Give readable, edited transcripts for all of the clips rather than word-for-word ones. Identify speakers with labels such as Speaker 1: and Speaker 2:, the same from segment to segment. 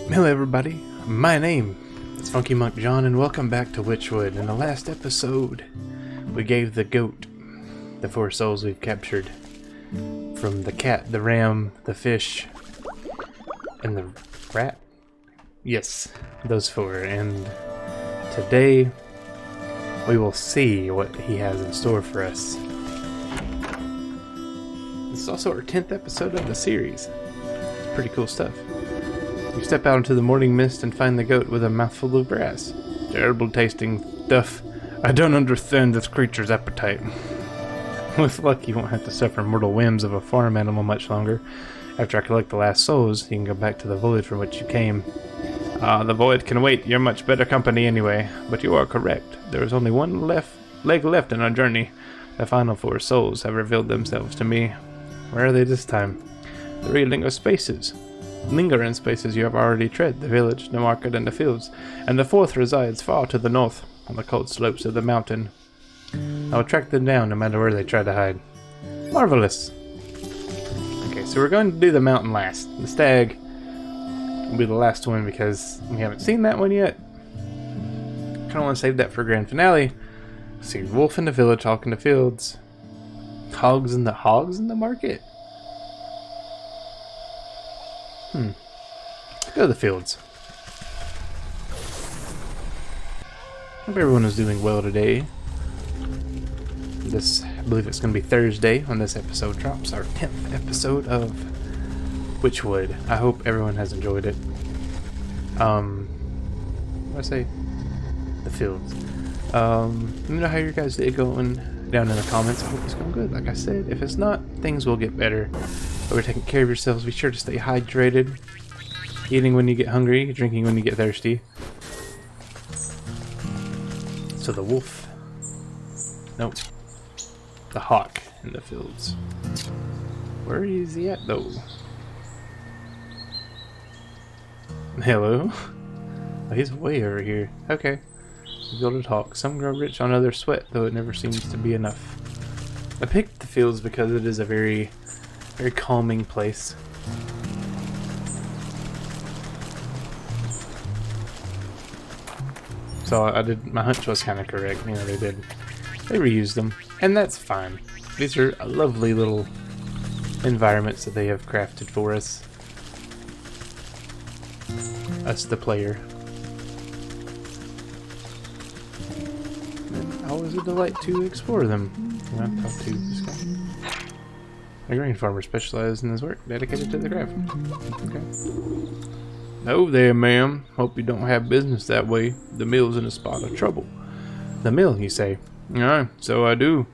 Speaker 1: Hello everybody, my name is Funky Monk John and welcome back to Wytchwood. In the last episode, we gave the goat the 4 souls we've captured from the cat, the ram, the fish, and the rat. Yes, those 4, and today we will see what he has in store for us. This is also our 10th episode of the series. It's pretty cool stuff. You step out into the morning mist and find the goat with a mouthful of grass. Terrible tasting stuff. I don't understand this creature's appetite. With luck, you won't have to suffer mortal whims of a farm animal much longer. After I collect the last souls, you can go back to the void from which you came. The void can wait. You're much better company anyway. But you are correct. There is only one leg left in our journey. The final 4 souls have revealed themselves to me. Where are they this time? 3 linger spaces. Linger in spaces you have already tread, the village, the market, and the fields, and the 4th resides far to the north, on the cold slopes of the mountain. I will track them down no matter where they try to hide. Marvelous! Okay, so we're going to do the mountain last. The stag will be the last one because we haven't seen that one yet. Kind of want to save that for grand finale. See wolf in the village, hawk in the fields. Hogs in the market? Let's go to the fields. Hope everyone is doing well today. I believe it's going to be Thursday when this episode drops, our 10th episode of Wytchwood. I hope everyone has enjoyed it. What did I say? The fields. Let me know how your guys' day going down in the comments. I hope it's going good. Like I said, if it's not, things will get better. But we're taking care of yourselves. Be sure to stay hydrated. Eating when you get hungry, drinking when you get thirsty. So the wolf. Nope. The hawk in the fields. Where is he at though? Hello? Oh, he's way over here. Okay. Gilded hawk. Some grow rich on other sweat, though it never seems to be enough. I picked the fields because it is a very calming place. So my hunch was kind of correct. You know, they reused them, and that's fine. These are lovely little environments that they have crafted for us. Us, the player. And always a delight to explore them. I've talked to this guy. A grain farmer specialized in his work, dedicated to the craft. Okay. Oh there, ma'am. Hope you don't have business that way. The mill's in a spot of trouble. The mill, you say? Aye, so I do.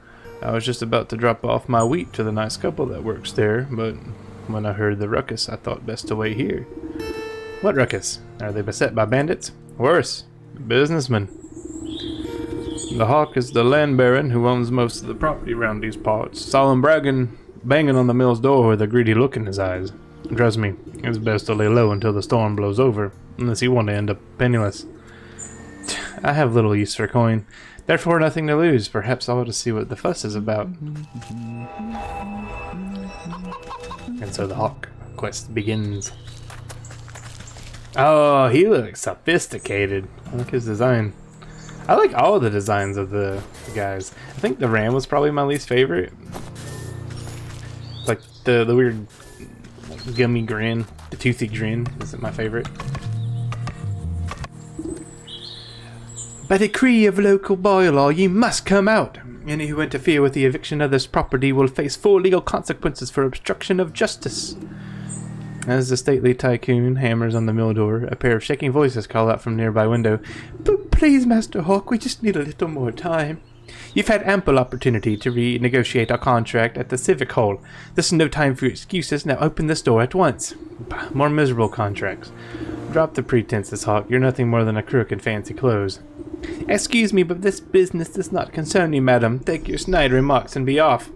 Speaker 1: I was just about to drop off my wheat to the nice couple that works there, but when I heard the ruckus, I thought best to wait here. What ruckus? Are they beset by bandits? Worse, businessmen. The hawk is the land baron who owns most of the property around these parts. Saw him banging on the mill's door with a greedy look in his eyes. Trust me, it's best to lay low until the storm blows over, unless you want to end up penniless. I have little use for coin, therefore nothing to lose. Perhaps I ought to see what the fuss is about. And so the hawk quest begins. Oh, he looks sophisticated. I like his design. I like all the designs of the guys. I think the ram was probably my least favorite. Like the weird gummy grin, the toothy grin isn't my favorite. By decree of local bylaw, you must come out. Any who interfere with the eviction of this property will face full legal consequences for obstruction of justice. As the stately tycoon hammers on the mill door, a pair of shaking voices call out from a nearby window. But please, Master Hawk, we just need a little more time. You've had ample opportunity to renegotiate our contract at the Civic Hall. This is no time for excuses. Now open this door at once. More miserable contracts. Drop the pretenses, Hawk. You're nothing more than a crook in fancy clothes. Excuse me, but this business does not concern you, madam. Take your snide remarks and be off.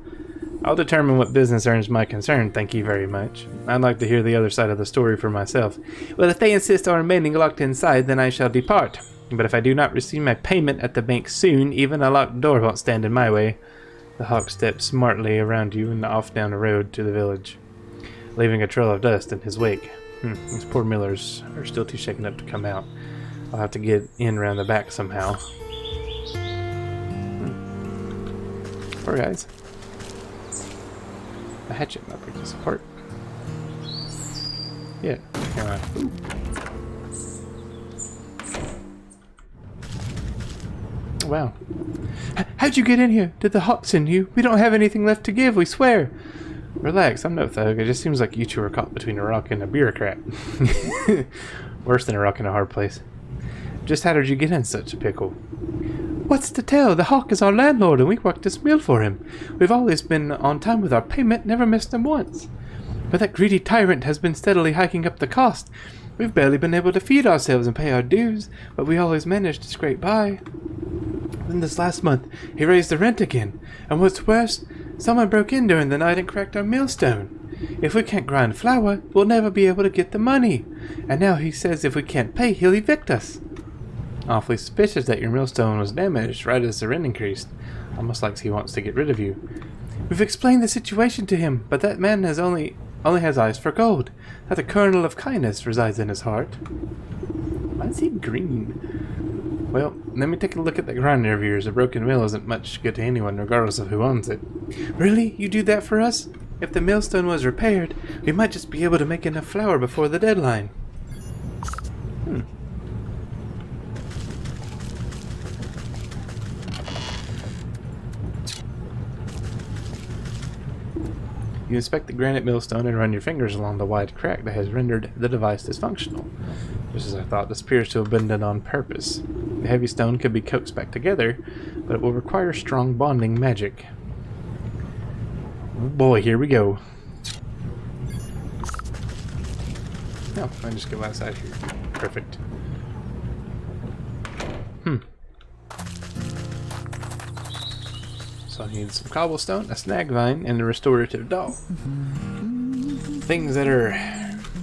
Speaker 1: I'll determine what business earns my concern, thank you very much. I'd like to hear the other side of the story for myself. Well, if they insist on remaining locked inside, then I shall depart. But if I do not receive my payment at the bank soon, even a locked door won't stand in my way. The hawk steps smartly around you and off down the road to the village, leaving a trail of dust in his wake. These poor millers are still too shaken up to come out. I'll have to get in around the back somehow. Poor guys. A hatchet might break this apart. Yeah, come on. Wow. How'd you get in here? Did the hawk send you? We don't have anything left to give, we swear. Relax, I'm no thug. It just seems like you two are caught between a rock and a bureaucrat. Worse than a rock and a hard place. Just how did you get in such a pickle? What's to tell? The hawk is our landlord and we work this mill for him. We've always been on time with our payment, never missed him once. But that greedy tyrant has been steadily hiking up the cost. We've barely been able to feed ourselves and pay our dues, but we always managed to scrape by. Then this last month, he raised the rent again. And what's worse, someone broke in during the night and cracked our millstone. If we can't grind flour, we'll never be able to get the money. And now he says if we can't pay, he'll evict us. Awfully suspicious that your millstone was damaged right as the rent increased. Almost like he wants to get rid of you. We've explained the situation to him, but that man has only has eyes for gold. Not a kernel of kindness resides in his heart. Why is he green? Well, let me take a look at that grinder of yours. A broken mill isn't much good to anyone, regardless of who owns it. Really? You do that for us? If the millstone was repaired, we might just be able to make enough flour before the deadline. You inspect the granite millstone and run your fingers along the wide crack that has rendered the device dysfunctional. Just as I thought, this appears to have been done on purpose. The heavy stone could be coaxed back together, but it will require strong bonding magic. Oh boy, here we go. Oh, I just go outside here. Perfect. So I need some cobblestone, a snag vine, and a restorative doll. Things that are...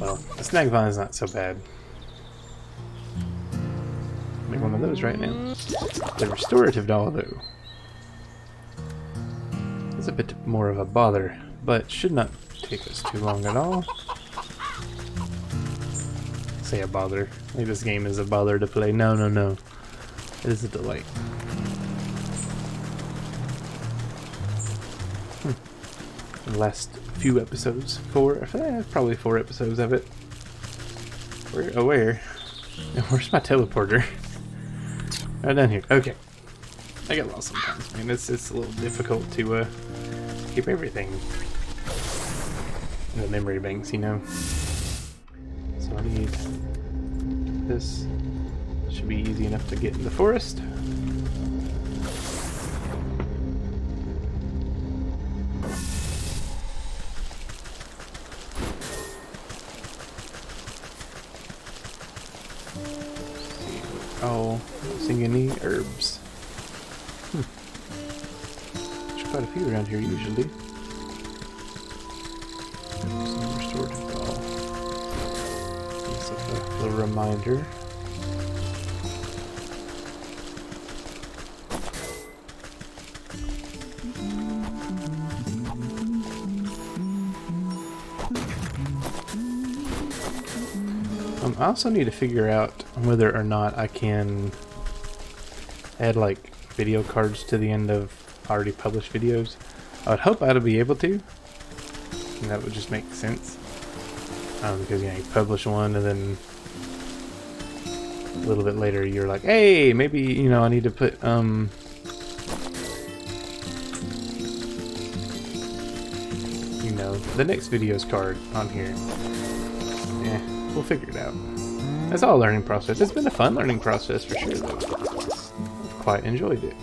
Speaker 1: well, the snag vine is not so bad. Make one of those right now. The restorative doll, though, is a bit more of a bother, but should not take us too long at all. Say a bother. Like this game is a bother to play. No, no, no. It is a delight. The last few episodes, probably 4 episodes of it. Where's my teleporter? Right down here. Okay. I get lost sometimes, man. It's a little difficult to keep everything in the memory banks, you know. So I need this. Should be easy enough to get in the forest. Oh, seeing any herbs. There's quite a few around here usually. Some restorative doll. It's like a little reminder. I also need to figure out whether or not I can add like video cards to the end of already published videos. I would hope I'd be able to, and that would just make sense. Because, you know, you publish one and then a little bit later you're like, hey, maybe, you know, I need to put you know, the next video's card on here. Yeah, we'll figure it out. It's all a learning process. It's been a fun learning process for sure, though. I've quite enjoyed it.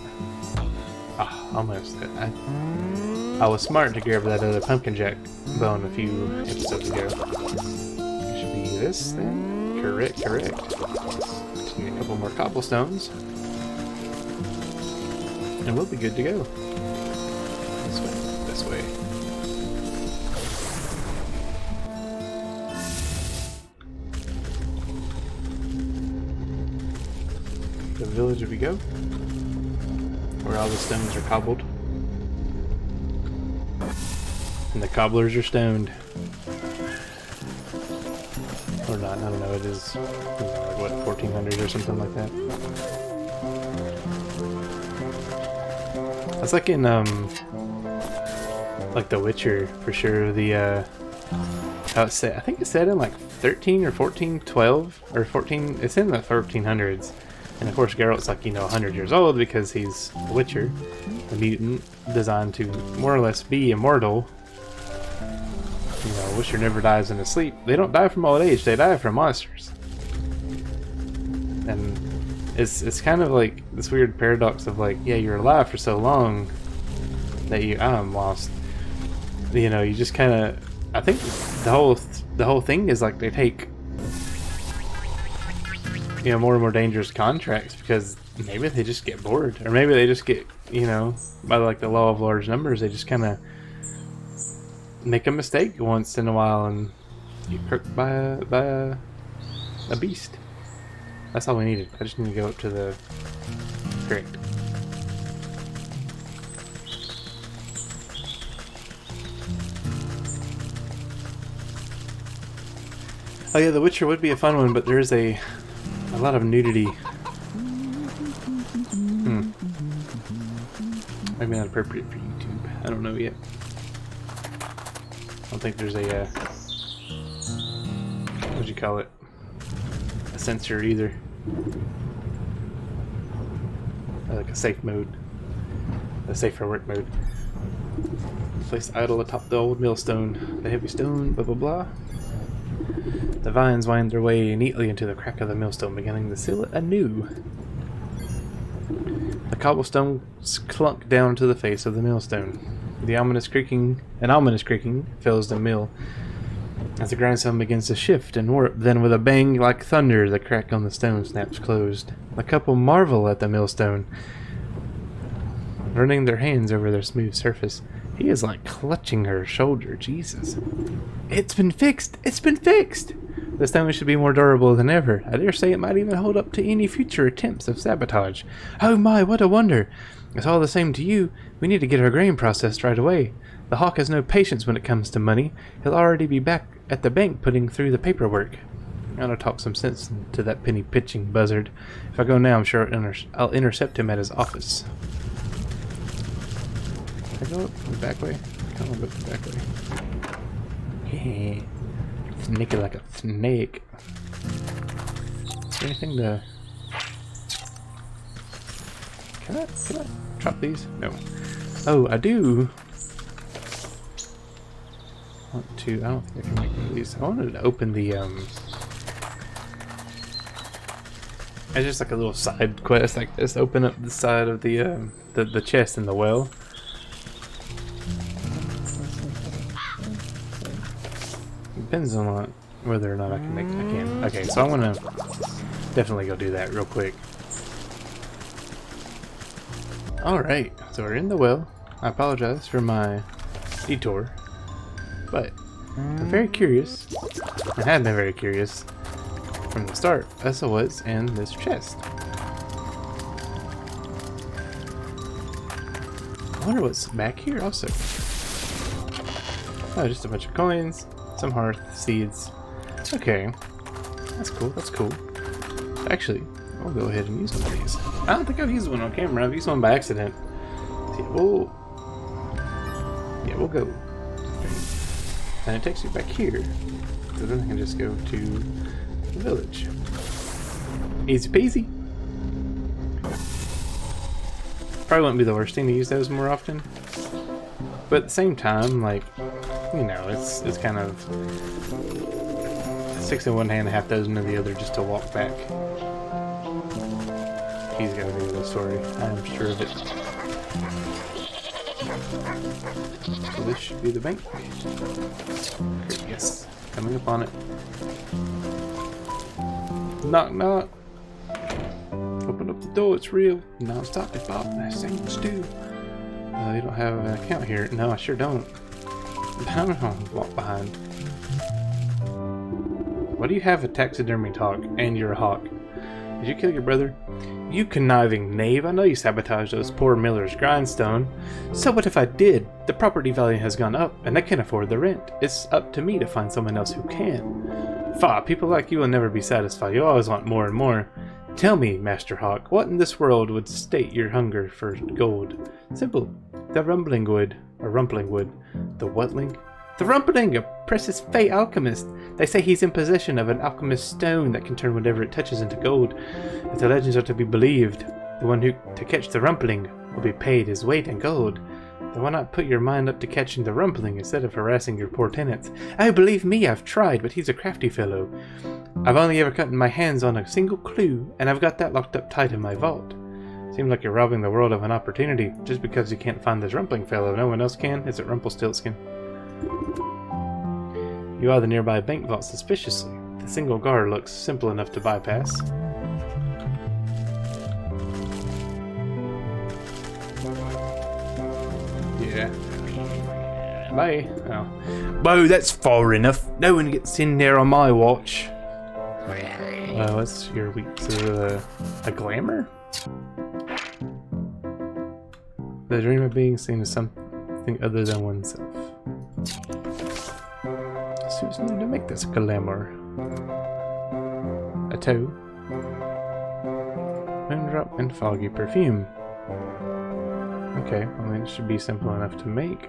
Speaker 1: Ah, almost. I was smart to grab that other pumpkin jack bone a few episodes ago. It should be this then? Correct. Just need a couple more cobblestones. And we'll be good to go. This way. The village we go, where all the stones are cobbled, and the cobblers are stoned. not. I don't know. It is, you know, like what, 1400 or something like that. That's like in like The Witcher for sure. The how it's set. I think it's set in like 13 or 14, 12 or 14. It's in the 1300s, and of course Geralt's like, you know, 100 years old because he's the Witcher, the mutant designed to more or less be immortal. You know, Witcher never dies in his sleep. They don't die from old age. They die from monsters. And it's kind of like this weird paradox of like, yeah, you're alive for so long that I'm lost. You know, you just kind of. I think the whole thing is like they take, you know, more and more dangerous contracts because maybe they just get bored, or maybe they just get, you know, by like the law of large numbers, they just kind of make a mistake once in a while and get hurt by a beast. That's all we needed. I just need to go up to the correct. Oh yeah, The Witcher would be a fun one, but there is a lot of nudity. Maybe not appropriate for YouTube. I don't know yet. I don't think there's a what'd you call it? A censor either. Like a safe mode. A safe for work mode. Place idle atop the old millstone. The heavy stone, blah blah blah. The vines wind their way neatly into the crack of the millstone, beginning to seal it anew. The cobblestones clunk down to the face of the millstone. An ominous creaking fills the mill as the grindstone begins to shift and warp. Then with a bang like thunder, the crack on the stone snaps closed. The couple marvel at the millstone, running their hands over their smooth surface. He is like clutching her shoulder. Jesus. It's been fixed! It's been fixed! The stone should be more durable than ever. I dare say it might even hold up to any future attempts of sabotage. Oh my, what a wonder! It's all the same to you. We need to get our grain processed right away. The hawk has no patience when it comes to money. He'll already be back at the bank putting through the paperwork. I'm gonna talk some sense to that penny-pitching buzzard. If I go now, I'm sure I'll intercept him at his office. Can I go up the back way? I want to go up the back way. Yeah. Sneaky like a snake. Is there anything to... Can I drop these? No. Oh, I do. I don't think I can make one of these. I wanted to open the, it's just like a little side quest like this. Open up the side of the chest in the well. Depends on whether or not I can make. I can. Okay, so I want to definitely go do that real quick. Alright, so we're in the well. I apologize for my detour, but I'm very curious. I have been very curious from the start, as I was in this chest. I wonder what's back here also. Oh, just a bunch of coins. Some hearth seeds. Okay. That's cool, that's cool. Actually, I'll go ahead and use one of these. I don't think I've used one on camera. I've used one by accident. See, we'll go. And it takes you back here. So then I can just go to the village. Easy peasy. Probably wouldn't be the worst thing to use those more often. But at the same time, like, you know, it's kind of 6 in one hand, half dozen in the other, just to walk back. He's got to be the story. I am sure of it. So this should be the bank. Yes, coming up on it. Knock knock. Open up the door. It's real. Non-stop. It's Bob. That's same stew. You don't have an account here. No, I sure don't. I'm gonna walk behind. Why do you have a taxidermy hawk and you're a hawk? Did you kill your brother? You conniving knave, I know you sabotaged those poor Miller's grindstone. So what if I did? The property value has gone up and I can't afford the rent. It's up to me to find someone else who can. Fa, people like you will never be satisfied. You always want more and more. Tell me, Master Hawk, what in this world would sate your hunger for gold? Simple. The rumbling wood. Or rumpling wood. The whatling? The rumpling! A precious fey alchemist. They say he's in possession of an alchemist stone that can turn whatever it touches into gold. If the legends are to be believed, the one who to catch the rumpling will be paid his weight in gold. Then why not put your mind up to catching the rumpling instead of harassing your poor tenants? Oh, believe me, I've tried, but he's a crafty fellow. I've only ever gotten my hands on a single clue, and I've got that locked up tight in my vault. Seems like you're robbing the world of an opportunity. Just because you can't find this rumpling fellow, no one else can? Is it Rumpelstiltskin? You eye the nearby bank vault suspiciously. The single guard looks simple enough to bypass. Yeah. Bye. Oh. Whoa, that's far enough. No one gets in there on my watch. What's your weak to a glamour? The dream of being seen as something other than oneself. So it's needed to make this glamour. A toe. Moondrop and foggy perfume. Okay, I mean it should be simple enough to make.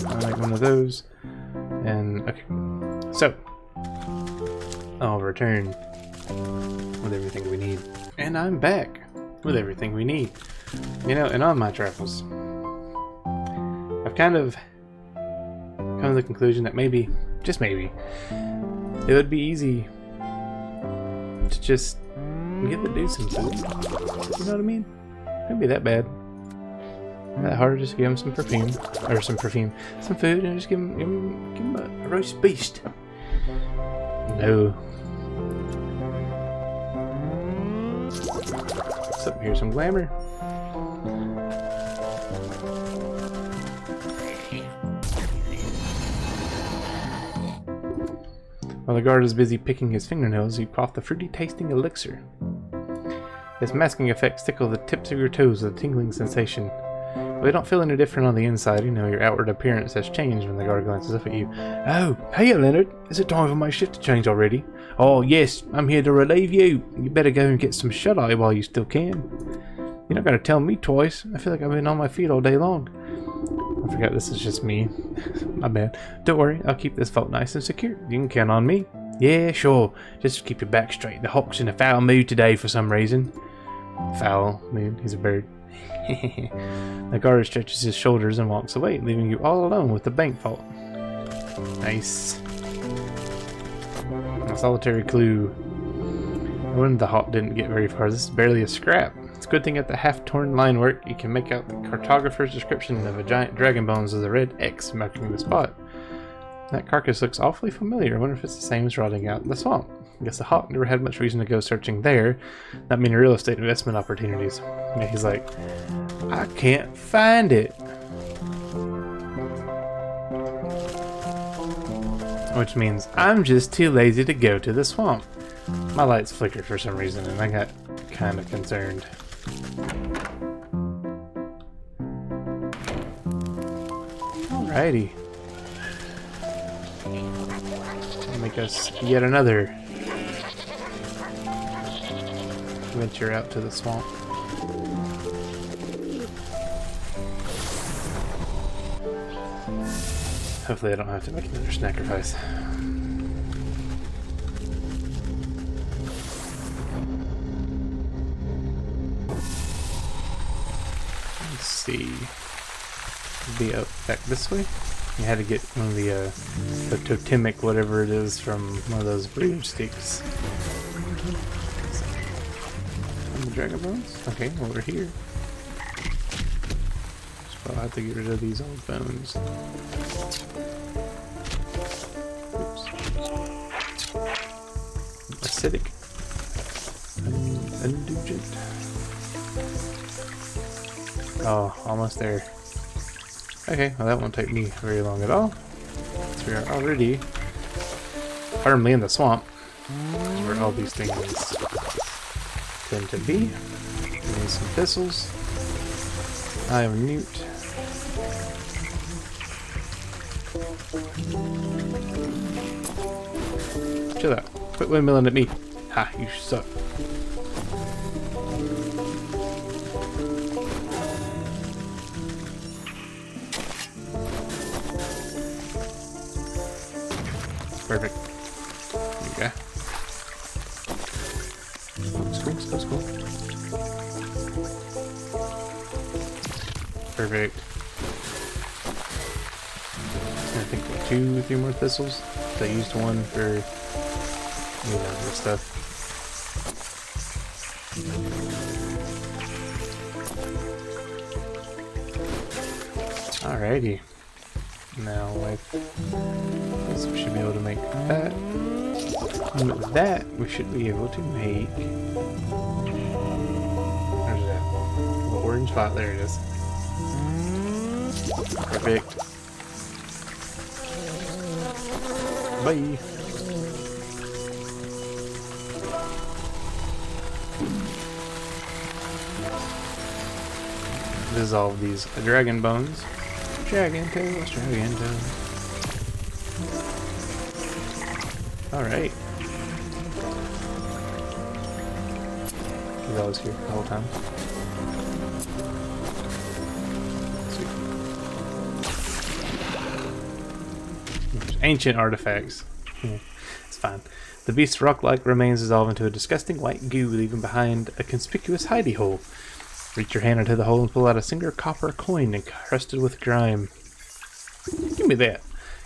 Speaker 1: I'll make one of those. And okay. So I'll return with everything we need. And I'm back with everything we need. You know, and on my travels, I've kind of come to the conclusion that maybe, just maybe, it would be easy to just get the dude some food. You know what I mean? It couldn't be that bad. Not that hard to just give him some perfume, or some food, and just give him a roast beast. No. So here's some glamour. While the guard is busy picking his fingernails, you quaff the fruity tasting elixir. Its masking effects tickle the tips of your toes with a tingling sensation. Well, you don't feel any different on the inside. You know your outward appearance has changed when the guard glances up at you. Oh, hey Leonard, is it time for my shift to change already? Oh yes, I'm here to relieve you. You better go and get some shut-eye while you still can. You're not gonna tell me twice. I feel like I've been on my feet all day long. I forgot this is just me. My bad. Don't worry, I'll keep this vault nice and secure. You can count on me. Yeah, sure. Just keep your back straight. The Hawk's in a foul mood today for some reason. Foul mood? He's a bird. The guard stretches his shoulders and walks away, leaving you all alone with the bank vault. Nice. A solitary clue. When the Hawk didn't get very far, this is barely a scrap. It's a good thing at the half-torn line work, you can make out the cartographer's description of a giant dragon bones with a red X marking the spot. That carcass looks awfully familiar. I wonder if it's the same as rotting out in the swamp. I guess the Hawk never had much reason to go searching there. Not many real estate investment opportunities. Yeah, he's like, I can't find it. Which means I'm just too lazy to go to the swamp. My lights flickered for some reason and I got kind of concerned. Alrighty. Make us yet another venture out to the swamp. Hopefully I don't have to make another sacrifice. Let's see. Be up back this way. You had to get one of the totemic whatever it is from one of those broomsticks. And the dragon bones? Okay, well we're here. So I'll have to get rid of these old bones. Oops. Acidic. Indulgent. Oh, almost there. Okay, well that won't take me very long at all. So we are already firmly in the swamp. Where all these things tend to be. Give me some thistles. I am Newt. Chill out. Quit windmilling at me. Ha, you suck. Perfect. There you go. That's cool. Perfect. I think like 2 or 3 more thistles. I used one for, you know, this stuff. Alrighty. Now with this we should be able to make that. And with that we should be able to make... Where's that? The orange spot, there it is. Perfect. Bye. Dissolve these dragon bones. Dragon tails, dragon tails. Alright. I was here the whole time. Sweet. There's ancient artifacts. It's fine. The beast's rock-like remains dissolve into a disgusting white goo, leaving behind a conspicuous hidey hole. Reach your hand into the hole and pull out a single copper coin encrusted with grime. Give me that.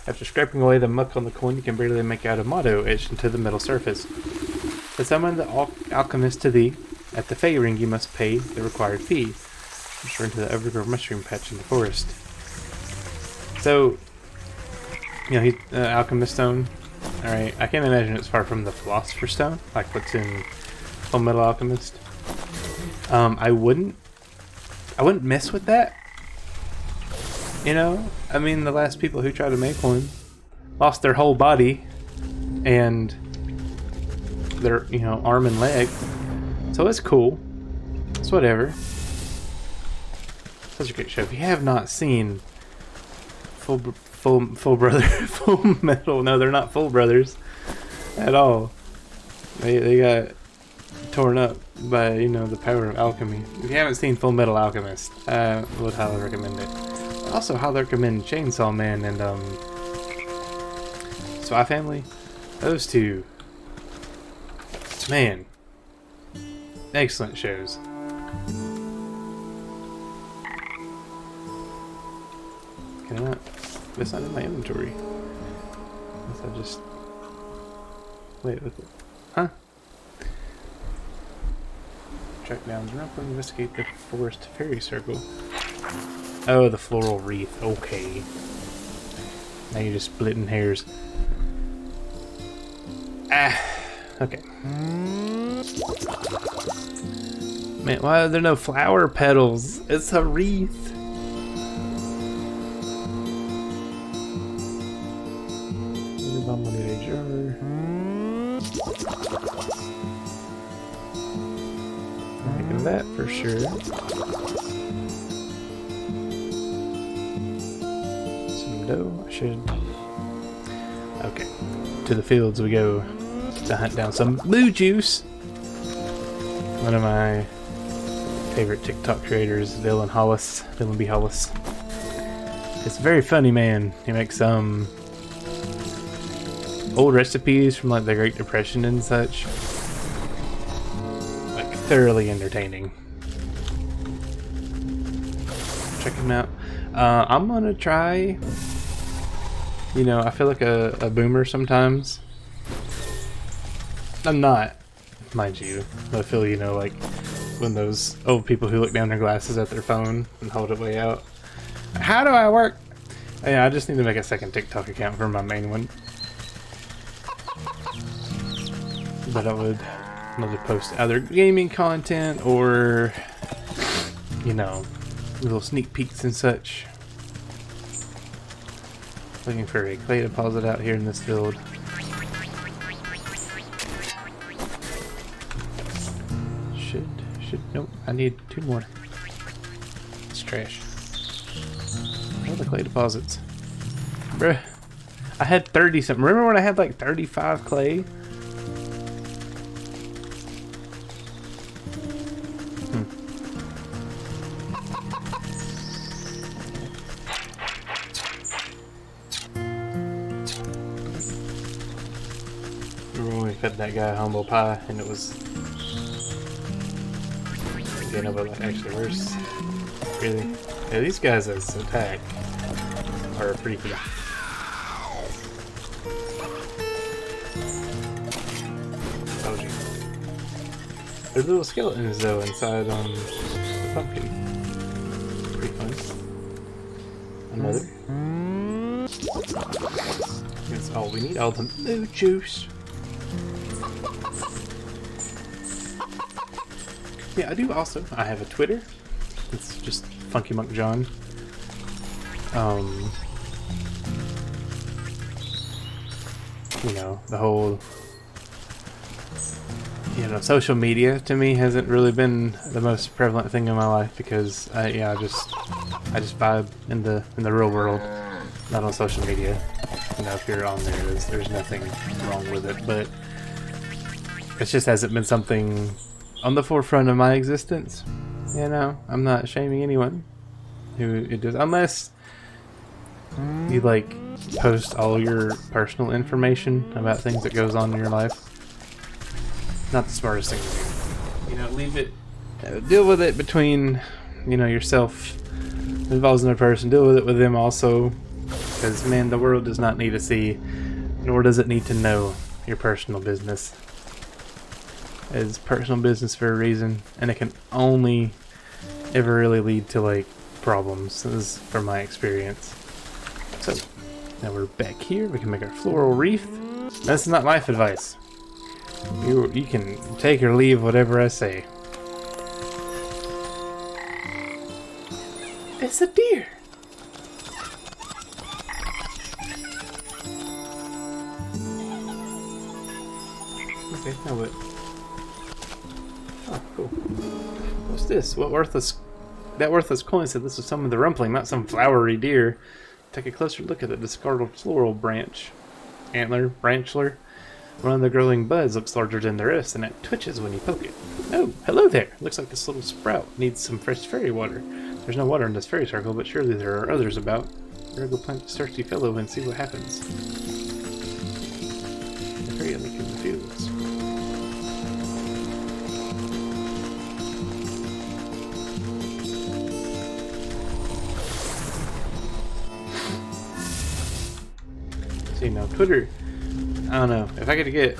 Speaker 1: After scraping away the muck on the coin, you can barely make out a motto etched into the metal surface. To summon the alchemist to thee, at the Fey Ring you must pay the required fee. Return to the overgrown mushroom patch in the forest. So, you know, he's alchemist stone. Alright, I can't imagine it's far from the philosopher's stone, like what's in Fullmetal Alchemist. I wouldn't mess with that. You know, I mean, the last people who tried to make one lost their whole body and their, you know, arm and leg. So it's cool. It's whatever. Such a great show. If you have not seen Full Metal, no, they're not Full Brothers at all. They got torn up by, you know, the power of alchemy. If you haven't seen Fullmetal Alchemist, I would highly recommend it. Also, highly recommend Chainsaw Man and Spy Family. Those two, man, excellent shows. Can I not? That's not in my inventory. Unless I just wait with it. Huh? Track down Drunk and investigate the forest fairy circle. Oh, the floral wreath. Okay. Now you're just splitting hairs. Ah. Okay. Man, why are there no flower petals? It's a wreath. Making that for sure. Some dough, I should. Okay. To the fields we go to hunt down some blue juice. One of my favorite TikTok creators, Dylan B. Hollis. It's a very funny man. He makes some old recipes from like the Great Depression and such. Like thoroughly entertaining. Check him out. I'm gonna try. You know, I feel like a boomer sometimes. I'm not, mind you. I feel, you know, like when those old people who look down their glasses at their phone and hold it way out. How do I work? Yeah, I just need to make a second TikTok account for my main one. But I would love to post either gaming content or, you know, little sneak peeks and such. Looking for a clay deposit out here in this field. Nope, I need 2 more. It's trash. Where are the clay deposits? Bruh. I had 30 something. Remember when I had like 35 clay? Remember when we fed that guy humble pie and it was... You know, but actually worse. Really? Yeah, these guys' attack are freaky. Told you. There's little skeletons though inside the pumpkin. Pretty fun. Another. That's all we need. All the moo juice. Yeah, I do also. I have a Twitter. It's just Funky Monk John. You know, the whole, you know, social media to me hasn't really been the most prevalent thing in my life because I just vibe in the real world, not on social media. You know, if you're on there, there's nothing wrong with it, but it just hasn't been something on the forefront of my existence. You know, I'm not shaming anyone who it does, unless you like post all your personal information about things that goes on in your life. Not the smartest thing to do. You know, leave it, deal with it between, you know, yourself. If it involves another person, deal with it with them also. Because, man, the world does not need to see, nor does it need to know your personal business. It's personal business for a reason, and it can only ever really lead to, like, problems. This is from my experience. So, now we're back here. We can make our floral wreath. That's not life advice. You can take or leave whatever I say. It's a deer. Okay, now what? Oh, cool. What's this? What worthless... That worthless coin said this was some of the rumpling, not some flowery deer. Take a closer look at the discarded floral branch. Branchler. One of the growing buds looks larger than the rest, and it twitches when you poke it. Oh, hello there! Looks like this little sprout needs some fresh fairy water. There's no water in this fairy circle, but surely there are others about. Better go plant this thirsty fellow and see what happens. The fairy lake in the fields. See, now Twitter, I don't know, if I could get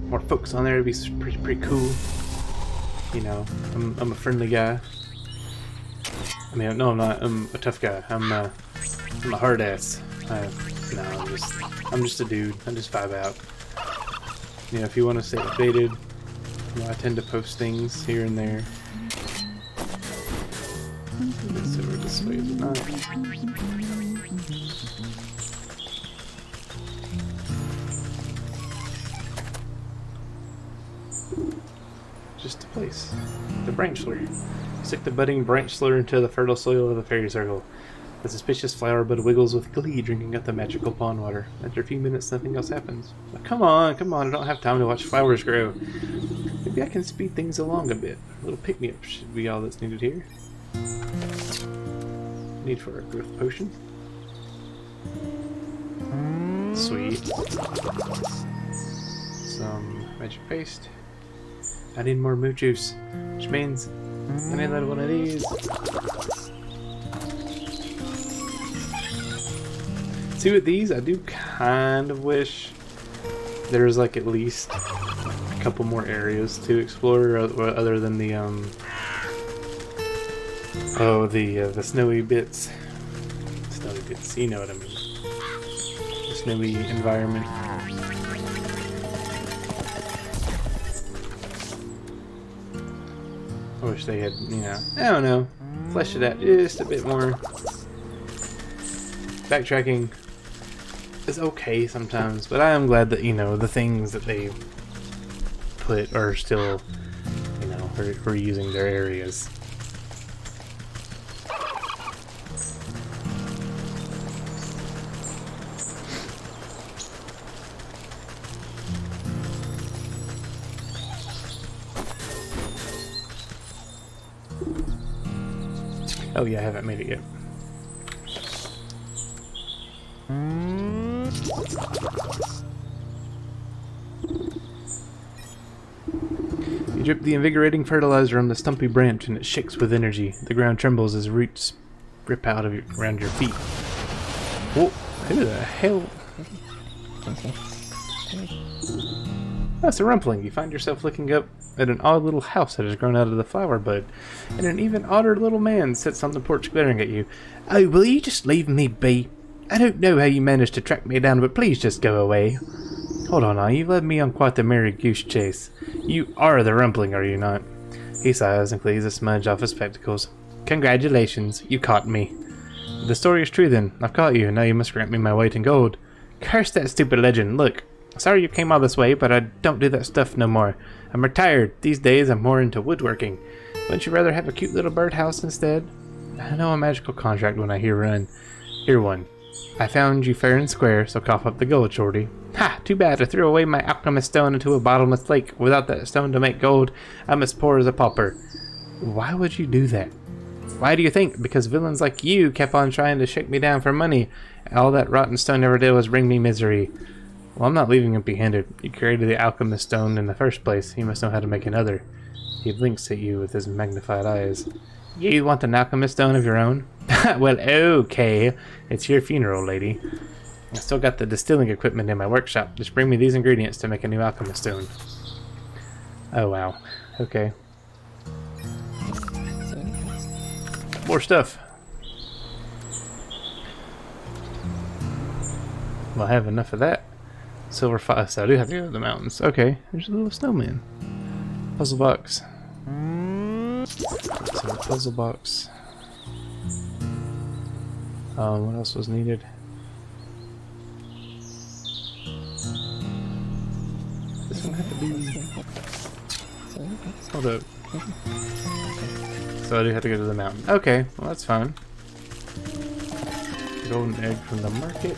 Speaker 1: more folks on there, it'd be pretty cool. You know, I'm a friendly guy. I mean, no, I'm not. I'm a tough guy. I'm a hard ass. No, I'm just a dude. I just vibe out. You know, if you want to stay updated, you know, I tend to post things here and there. It's over this way, is it not? Just a place. The branchler. Stick the budding branchler into the fertile soil of the fairy circle. The suspicious flower bud wiggles with glee, drinking up the magical pond water. After a few minutes, nothing else happens. But come on, I don't have time to watch flowers grow. Maybe I can speed things along a bit. A little pick-me-up should be all that's needed here. Need for a growth potion. Sweet. Some magic paste. I need more moo juice, which means I need another one of these. See, with these, I do kind of wish there was like at least a couple more areas to explore other than the the snowy bits. Snowy bits, you know what I mean. The snowy environment. I wish they had, you know, I don't know, fleshed it out just a bit more. Backtracking is okay sometimes, but I am glad that, you know, the things that they put are still, you know, reusing their areas. Oh yeah, I haven't made it yet. You drip the invigorating fertilizer on the stumpy branch and it shakes with energy. The ground trembles as roots rip out of around your feet. Whoa, who the hell? That's a rumpling. You find yourself looking up at an odd little house that has grown out of the flower bud, and an even odder little man sits on the porch glaring at you. Oh, will you just leave me be? I don't know how you managed to track me down, but please just go away. Hold on now, you've led me on quite the merry goose chase. You are the rumpling, are you not? He sighs and cleans a smudge off his spectacles. Congratulations, you caught me. The story is true then. I've caught you, and now you must grant me my weight in gold. Curse that stupid legend. Look, sorry you came all this way, but I don't do that stuff no more. I'm retired. These days I'm more into woodworking. Wouldn't you rather have a cute little birdhouse instead? I know a magical contract when I hear one. Here one. I found you fair and square, so cough up the gold, shorty. Ha! Too bad I threw away my alchemist stone into a bottomless lake. Without that stone to make gold, I'm as poor as a pauper. Why would you do that? Why do you think? Because villains like you kept on trying to shake me down for money. All that rotten stone ever did was bring me misery. Well, I'm not leaving empty-handed. You created the alchemist stone in the first place. You must know how to make another. He blinks at you with his magnified eyes. You want an alchemist stone of your own? Well, okay. It's your funeral, lady. I still got the distilling equipment in my workshop. Just bring me these ingredients to make a new alchemist stone. Oh, wow. Okay. More stuff. Well, I have enough of that. Silver fox. I do have to go to the mountains. Okay, there's a little snowman. Puzzle box. So a puzzle box. What else was needed? This one had to be. Hold up. So I do have to go to the mountain. Okay, well that's fine. Golden egg from the market.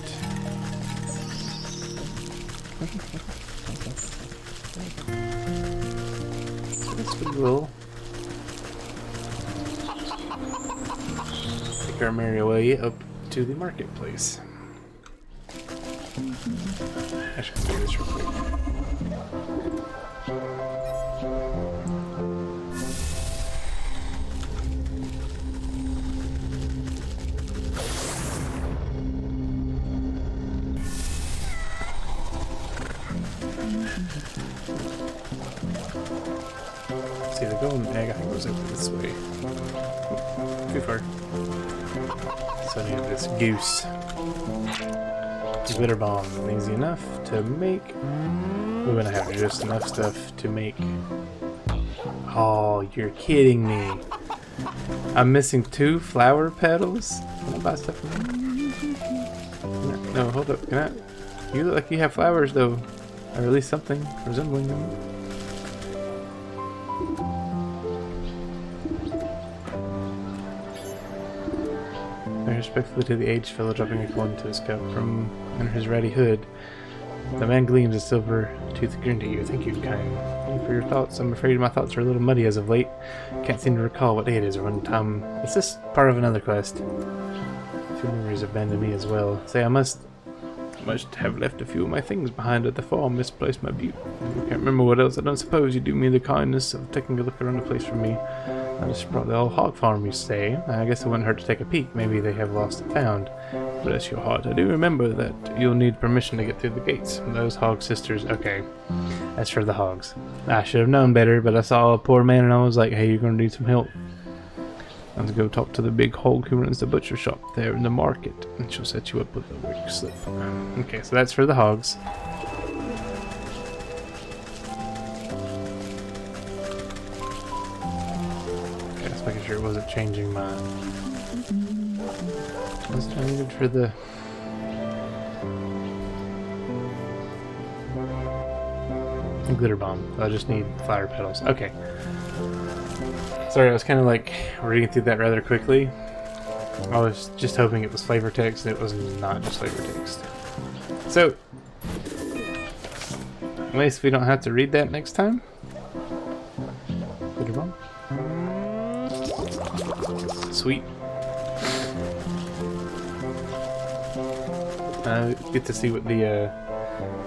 Speaker 1: So this we will take our merry way up to the marketplace. I should do this real quick. See, the golden egg I think goes over this way. Oh, too far. So I need this goose. Glitter bomb. Easy enough to make. We're gonna have just enough stuff to make. Oh, you're kidding me. I'm missing 2 flower petals. Can I buy stuff from you? No, hold up. Can I? You look like you have flowers though. Or at least something resembling them. Respectfully to the aged fellow, dropping a coin into his cup from under his ratty hood. The man gleams a silver-toothed grin at you. Thank you, kind. Thank you for your thoughts. I'm afraid my thoughts are a little muddy as of late. Can't seem to recall what day it is or when time. Is this part of another quest? A few memories abandon me as well. Say, I must have left a few of my things behind at the farm, misplaced my butte. I can't remember what else. I don't suppose you do me the kindness of taking a look around the place for me. I just brought the old hog farm, you say. I guess it wouldn't hurt to take a peek. Maybe they have lost and found. Bless your heart. I do remember that you'll need permission to get through the gates. Those hog sisters. Okay. As for the hogs. I should have known better, but I saw a poor man and I was like, hey, you're going to need some help. Let's go talk to the big hog who runs the butcher shop there in the market. And she'll set you up with a work slip. Okay, so that's for the hogs. Making sure it wasn't changing my. What's I needed for the. Glitter bomb. I just need flower petals. Okay. Sorry, I was kind of like reading through that rather quickly. I was just hoping it was flavor text, and it was not just flavor text. So, at least we don't have to read that next time. Glitter bomb. Sweet. Get to see what the,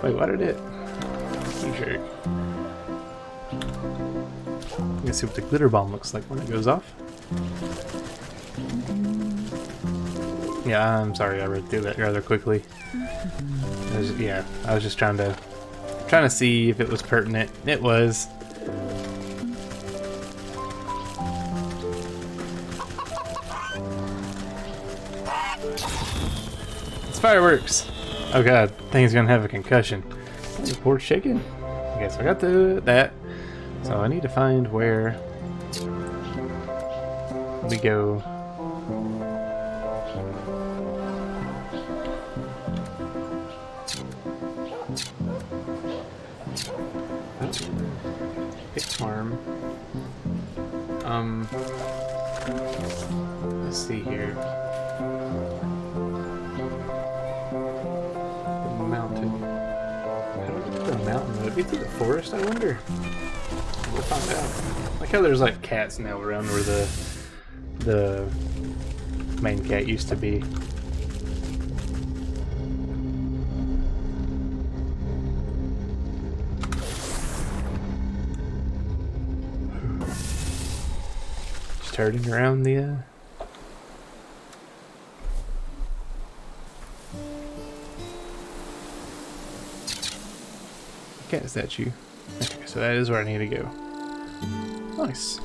Speaker 1: wait, what did it? T-shirt. You can see what the glitter bomb looks like when it goes off. Yeah, I'm sorry I read through that rather quickly. I was just trying to see if it was pertinent. It was. It's fireworks. Oh god, thing's gonna have a concussion. The poor chicken. I guess I got that. So I need to find where we go. Pig farm. Let's see here. The mountain. How do we get to the mountain? Would it be through the forest, I wonder? We'll find out. Like how there's like cats now around where the main cat used to be. Just herding around the cat statue. Okay, so that is where I need to go. Nice.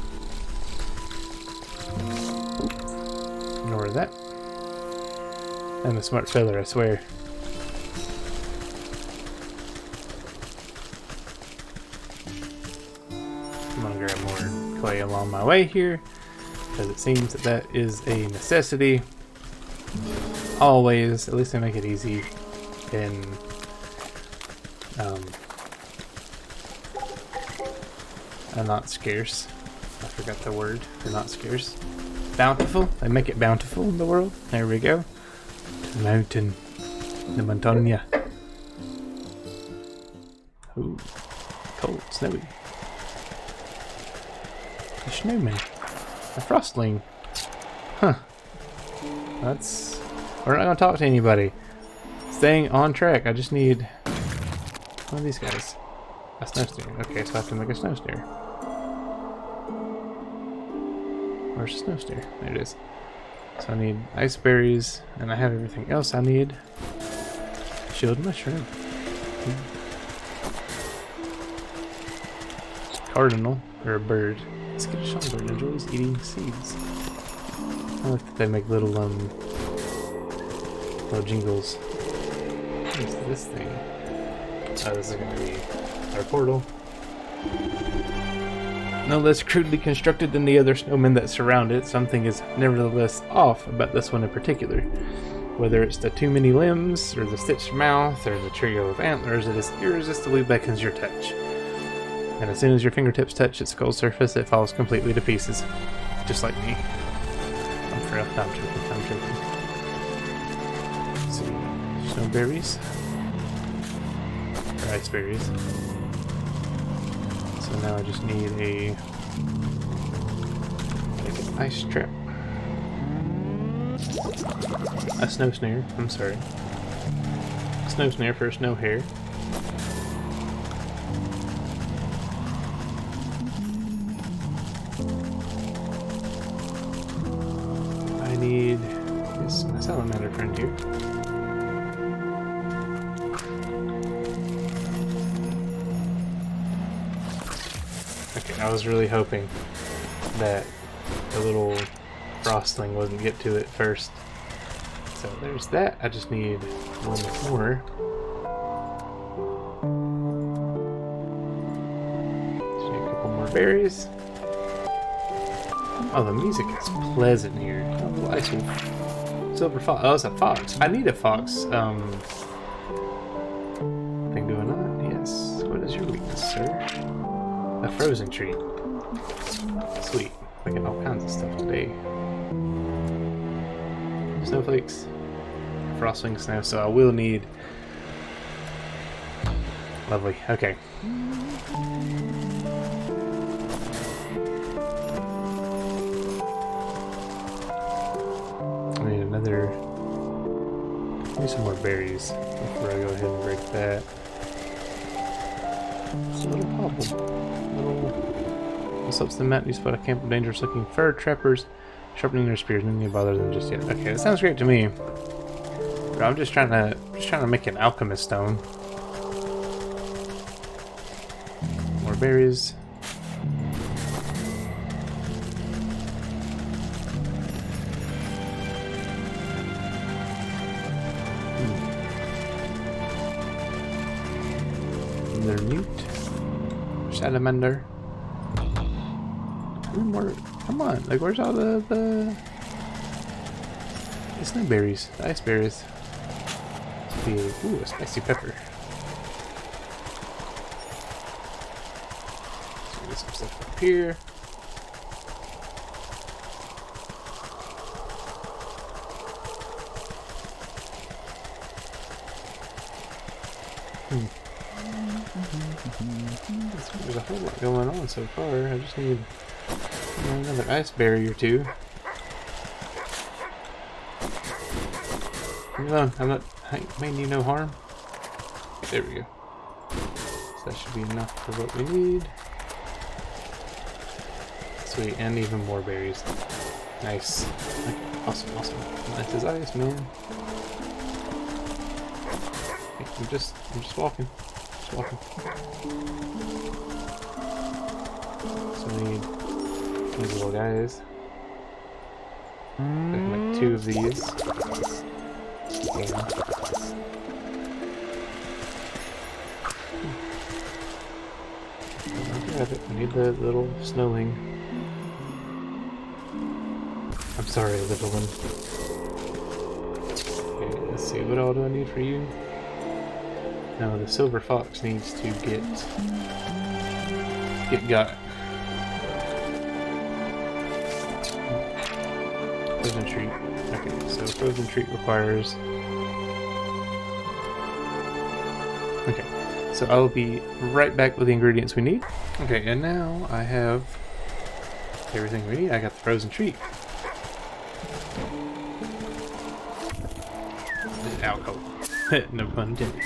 Speaker 1: Ignore that. I'm a smart feather, I swear. I'm gonna grab more clay along my way here, because it seems that is a necessity. Always, at least they make it easy in not scarce. I forgot the word for not scarce. Bountiful. They make it bountiful in the world. There we go. The mountain. The montaña. Ooh. Cold. Snowy. A snowman. A frostling. Huh. That's... We're not gonna talk to anybody. Staying on track. I just need... one of these guys. A snow stair. Okay, so I have to make a snow stair. Where's the snow stair? There it is. So I need ice berries, and I have everything else I need. Shield mushroom. Cardinal, or a bird. Let's get a songbird. Enjoys eating seeds. I like that they make little jingles. What is this thing? Oh, this is gonna be our portal. No less crudely constructed than the other snowmen that surround it, something is nevertheless off about this one in particular. Whether it's the too many limbs, or the stitched mouth, or the trio of antlers, it is irresistibly beckons your touch. And as soon as your fingertips touch its cold surface, it falls completely to pieces. Just like me. I'm for real. No, I'm joking. Let's see. Snowberries. Or ice berries. So now I just need a ice trap. A snow snare, I'm sorry. Snow snare for snow hare. I need this my salamander friend here. Okay, I was really hoping that the little frostling wouldn't get to it first. So there's that. I just need one more. Just need a couple more berries. Oh, the music is pleasant here. Oh, I see. Silver fox. Oh, it's a fox. I need a fox. Thing do I not? Yes. What is your weakness, sir? A frozen tree. Sweet. I get all kinds of stuff today. Snowflakes, frosting snow, so I will need... Lovely, okay. I need another Give me some more berries before I go ahead and break that. Just a little problem. What's up to the mountain? You spot a camp of dangerous looking fur trappers sharpening their spears. Nothing to bother them just yet. Okay, that sounds great to me. But I'm just trying to make an alchemist stone. More berries. Another mute. Salamander. More. Come on, like where's all the snowberries, the ice berries? Ooh, a spicy pepper. So get some stuff up here. There's a whole lot going on so far. I just need another ice berry or two. No, I mean you no harm. There we go. So that should be enough for what we need. Sweet, and even more berries. Nice. Okay, awesome. Nice as ice, man. Okay, I'm just walking. Just walking. So we need these little guys. Like 2 of these. Yeah. I need the little snowling. I'm sorry, little one. Okay, let's see. What all do I need for you? No, the silver fox needs to get got. Frozen treat. Okay, so frozen treat requires. Okay, so I'll be right back with the ingredients we need. Okay, and now I have everything we need. I got the frozen treat. Alcohol. No pun intended.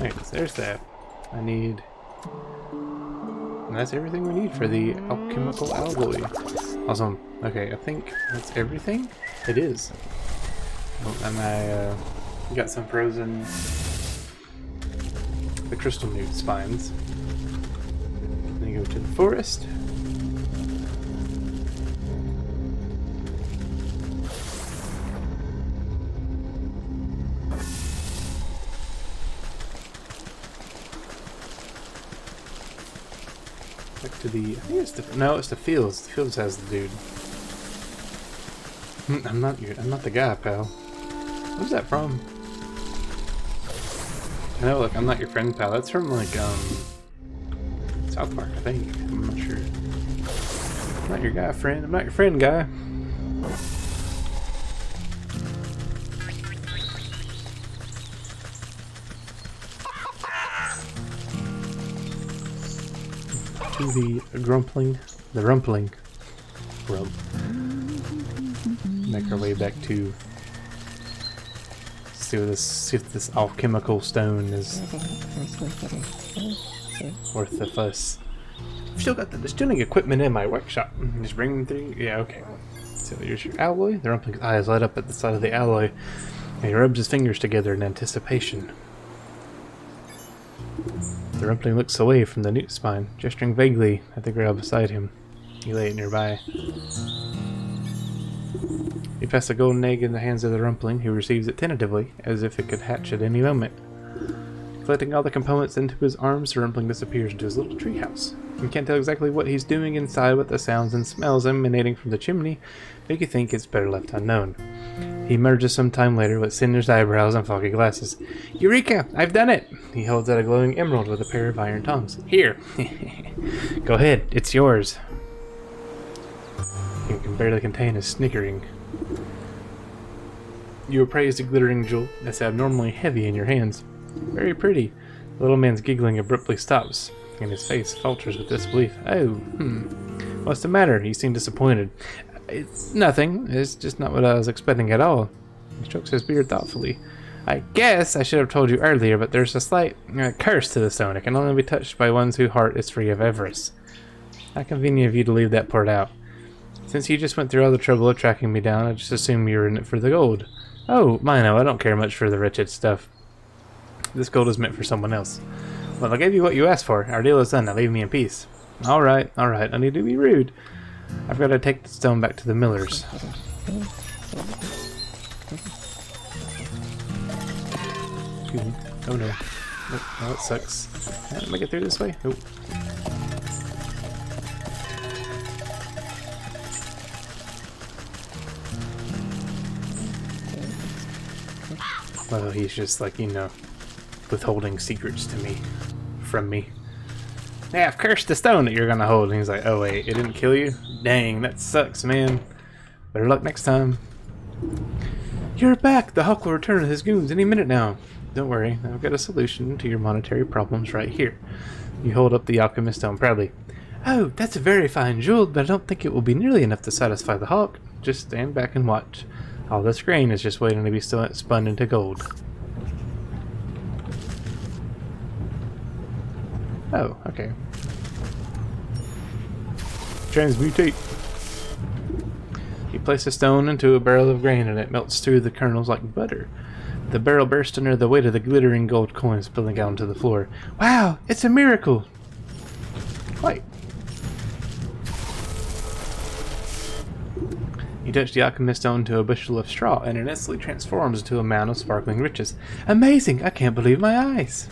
Speaker 1: Okay, so there's that. I need. And that's everything we need for the alchemical alloy. Awesome. Okay, I think that's everything. It is. Oh, and I got some frozen the crystal newt spines. Then you go to the forest. Back to the, I think it's the, no, it's the fields. The fields has the dude. I'm not the guy, pal. Where's that from? I know, like, I'm not your friend, pal. That's from, like, South Park, I think. I'm not sure. I'm not your guy, friend. I'm not your friend, guy. To the rumpling grump. Make our way back to see if this alchemical stone is worth the fuss. I've still got the distilling equipment in my workshop. Just bring them through. Yeah, okay. So here's your alloy. The rumpling's eyes light up at the sight of the alloy, and he rubs his fingers together in anticipation. The rumpling looks away from the newt spine, gesturing vaguely at the ground beside him. You lay it nearby. You pass the golden egg in the hands of the rumpling, who receives it tentatively, as if it could hatch at any moment. Collecting all the components into his arms, the rumpling disappears into his little treehouse. You can't tell exactly what he's doing inside, but the sounds and smells emanating from the chimney make you think it's better left unknown. He emerges some time later with singed eyebrows and foggy glasses. Eureka! I've done it! He holds out a glowing emerald with a pair of iron tongs. Here! Go ahead, it's yours. He can barely contain his snickering. You appraise the glittering jewel that's abnormally heavy in your hands. Very pretty. The little man's giggling abruptly stops, and his face falters with disbelief. Oh, What's the matter? He seemed disappointed. It's nothing. It's just not what I was expecting at all. He strokes his beard thoughtfully. I guess I should have told you earlier, but there's a slight curse to the stone. It can only be touched by ones whose heart is free of avarice. How convenient of you to leave that part out. Since you just went through all the trouble of tracking me down, I just assumed you were in it for the gold. Oh, Mino, I don't care much for the wretched stuff. This gold is meant for someone else. Well, I gave you what you asked for. Our deal is done. Now leave me in peace. Alright, alright. I need to be rude. I've got to take the stone back to the millers. Excuse me. Oh no. Oh, that sucks. Can I make it through this way? Nope. Well, he's just like, you know, withholding secrets to me, from me. Hey, I've cursed the stone that you're gonna hold. And he's like, oh wait, it didn't kill you? Dang, that sucks, man. Better luck next time. You're back! The Hawk will return with his goons any minute now. Don't worry, I've got a solution to your monetary problems right here. You hold up the Alchemist stone proudly. Oh, that's a very fine jewel, but I don't think it will be nearly enough to satisfy the Hawk. Just stand back and watch. All this grain is just waiting to be spun into gold. Oh, okay. Transmutate. You place a stone into a barrel of grain and it melts through the kernels like butter. The barrel bursts under the weight of the glittering gold coins spilling out onto the floor. Wow, it's a miracle! Quite. You touch the alchemist stone to a bushel of straw, and it instantly transforms into a mound of sparkling riches. Amazing! I can't believe my eyes!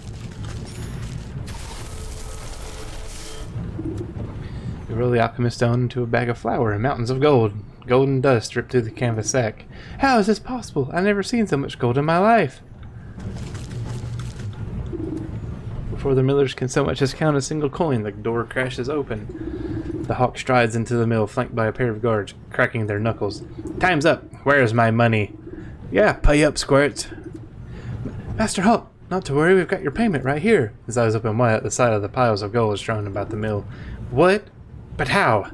Speaker 1: You roll the alchemist stone into a bag of flour and mountains of gold. Golden dust dripped through the canvas sack. How is this possible? I've never seen so much gold in my life! Before the millers can so much as count a single coin, the door crashes open. The Hawk strides into the mill, flanked by a pair of guards, cracking their knuckles. Time's up! Where's my money? Yeah, pay up, squirts! Master Hawk, not to worry, we've got your payment right here. His eyes open wide at the sight of the piles of gold strewn about the mill. What? But how?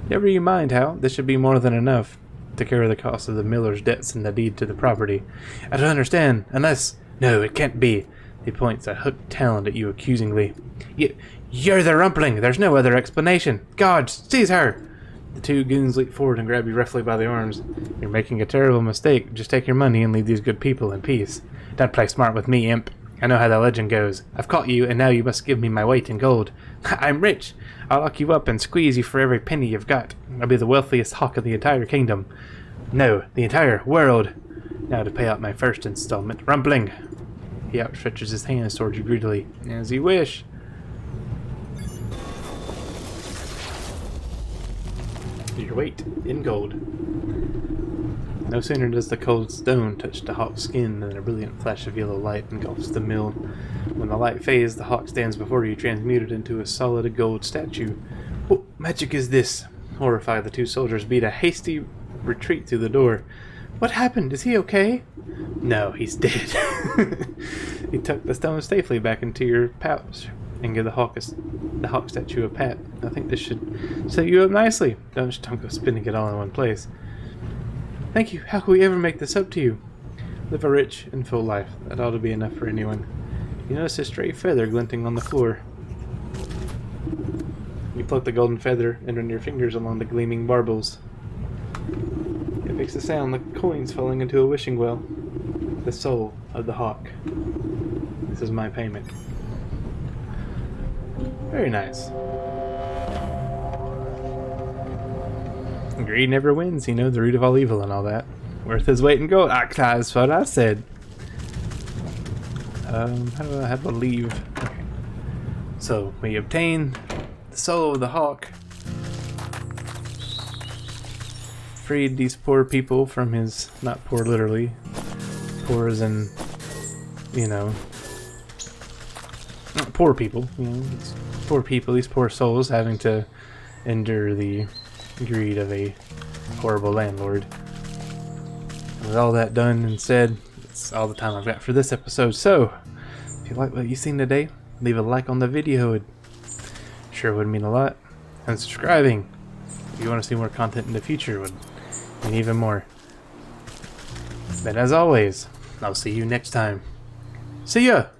Speaker 1: Never you mind how. This should be more than enough to carry the cost of the miller's debts and the deed to the property. I don't understand, unless... No, it can't be. He points a hooked talon at you accusingly. You're the Rumpling! There's no other explanation! God, seize her! The two goons leap forward and grab you roughly by the arms. You're making a terrible mistake. Just take your money and leave these good people in peace. Don't play smart with me, imp. I know how the legend goes. I've caught you, and now you must give me my weight in gold. I'm rich. I'll lock you up and squeeze you for every penny you've got. I'll be the wealthiest hawk of the entire kingdom. No, the entire world. Now to pay out my first installment. Rumpling! He outstretches his hands towards you greedily. As you wish. Your weight in gold. No sooner does the cold stone touch the hawk's skin than a brilliant flash of yellow light engulfs the mill. When the light fades, the hawk stands before you, transmuted into a solid gold statue. What magic is this? Horrified, the two soldiers beat a hasty retreat through the door. What happened? Is he okay? No, he's dead. You tuck the stone safely back into your pouch and give the hawk statue a pat. I think this should set you up nicely. Don't go spinning it all in one place. Thank you. How can we ever make this up to you? Live a rich and full life. That ought to be enough for anyone. You notice a stray feather glinting on the floor. You pluck the golden feather and run your fingers along the gleaming barbels. It makes a sound like coins falling into a wishing well. The soul of the hawk. This is my payment. Very nice. Greed never wins, you know, the root of all evil and all that. Worth his weight in gold. That's what I said. How do I have to leave? Okay. So, we obtain the soul of the hawk. Freed these poor people from his, not poor literally, poor as in, you know, not poor people, you know, it's poor people, these poor souls having to endure the greed of a horrible landlord. With all that done and said, that's all the time I've got for this episode. So, if you like what you've seen today, leave a like on the video. It sure would mean a lot. And subscribing, if you want to see more content in the future, would mean even more. But as always, I'll see you next time. See ya!